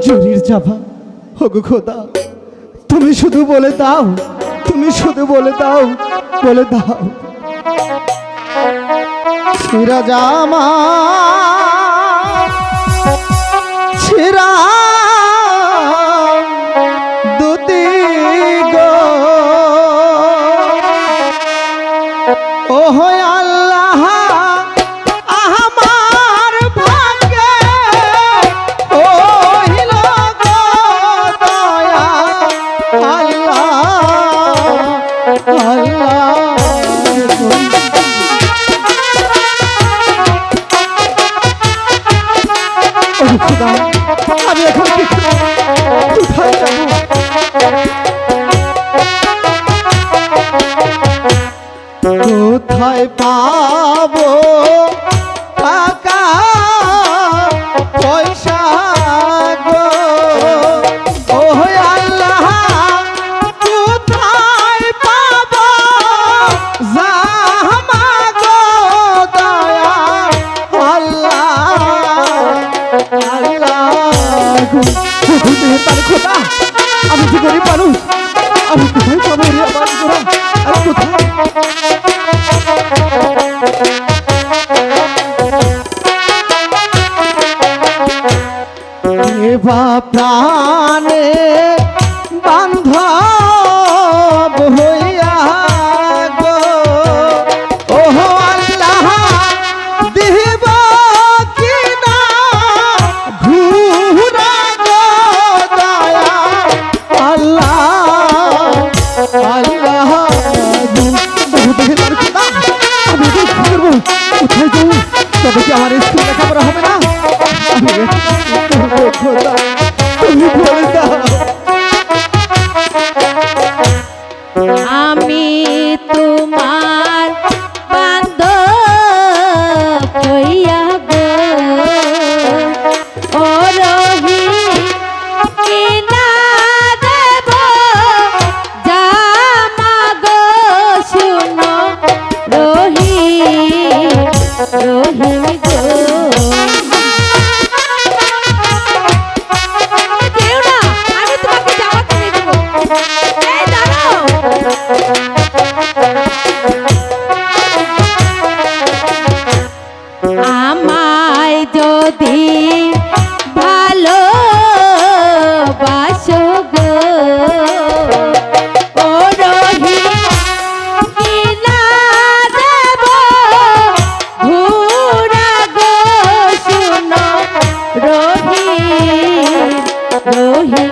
জরির জাভা, ওগো খোদা, তুমি শুধু বলে দাও, তুমি শুধু বলে দাও, বলে দাও। ছিঁড়া জামা, ছিঁড়া দুটি গো, ও আল্লাহ আমার ভাগ্যে হইল গো দয়া, আল্লাহ আল্লাহ। আমি এখন কোথায় যাব? কোথায় পাবো টাকা পয়সা গো, ও আল্লাহ কোথায় পাবো জামা গো দয়া, আল্লাহ আল্লাহ। খোদা, আমি যে গরিব মানুষ, আমি কোথায় পাবো রে আমার গোরা, আর কোথায়? এবা প্রাণে বান্ধব হইয়া গো, ও আল্লাহ দিব কিনা ঘুরা গো দয়া, আল্লাহ আল্লাহ। আমি কি করবো, কোথায় যাবো? তবে কি আমার স্কুল লেখাপড়া হবে না? তুমি বলে দাও। আমি তোমার বান্ধব হইয়া গো, ও রহিম কিনা দেব জামা গো, শুনো রহিম রহিম গো। আমায় যদি ভালো বাসো গো, ও রহিম কিনা দেব ঘুরা গো, শুনো রহিম রহিম।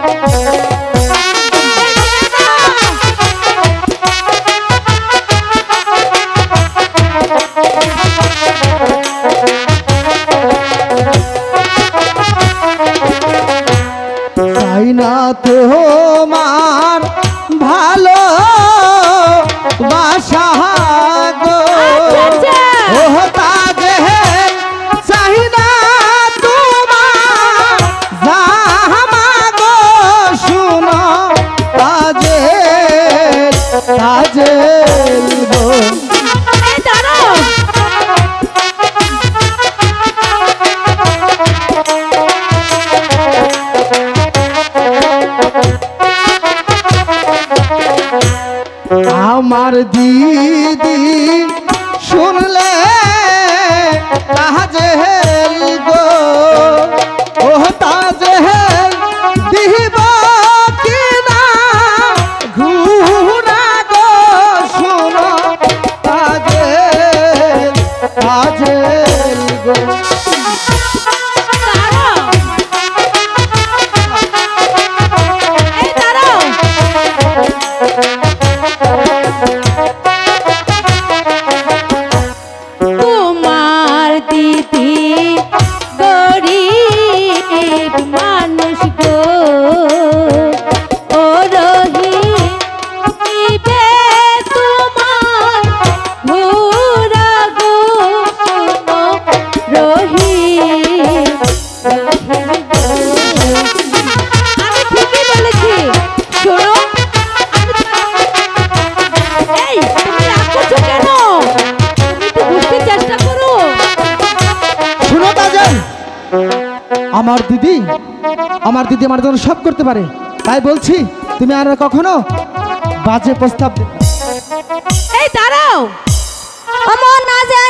চাই না তোমার ভালো বাসা গো, ও তাজে চাই না তোমার জামা গো, শুনো তাজে তাজে গো। আমার দিদি শুনলে তাজেল গো, ও তাজেল দিব কিনা ঘুরা গো, শুনো তাজেল তাজেল গো। আমার দিদি আমার জন্য সব করতে পারে, তাই বলছি তুমি আর কখনো বাজে প্রস্তাব দেবে না। এই দাঁড়াও, অমন না যে